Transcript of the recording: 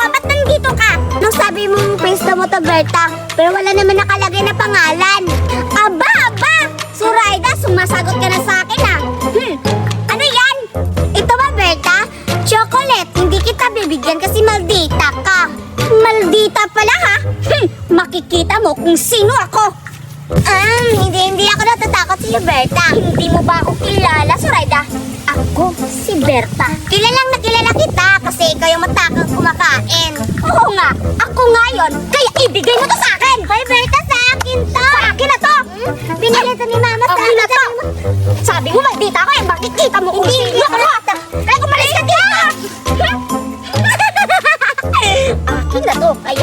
ka? Ba't nandito ka? Nung sabi mong pwesto mo to, Berta, pero wala naman nakalagay na pangalan. Aba! Zoraida, sumasagot ka na sa akin ah. Ano yan? Ito ba, Berta? Chocolate, hindi kita bibigyan kasi maldita ka. Maldita pala ha? Makikita mo kung sino ako. Hindi ako natatakot sa iyo, Berta. Hindi mo ba ako kilala, Zoraida? Ako si Berta. Kilalang nakilala kita kasi ikaw yung matakang kumakain. Oo nga, ako nga yun. Kaya ibigay mo to sa akin. Hoy, Berta, sa akin to. Sa akin na to. Binili to ni Mama sa akin na to. Sabi mo, maldita ako eh. Makikita mo kung sino ako. Kaya kumalis ka dito. Akin na to. Kaya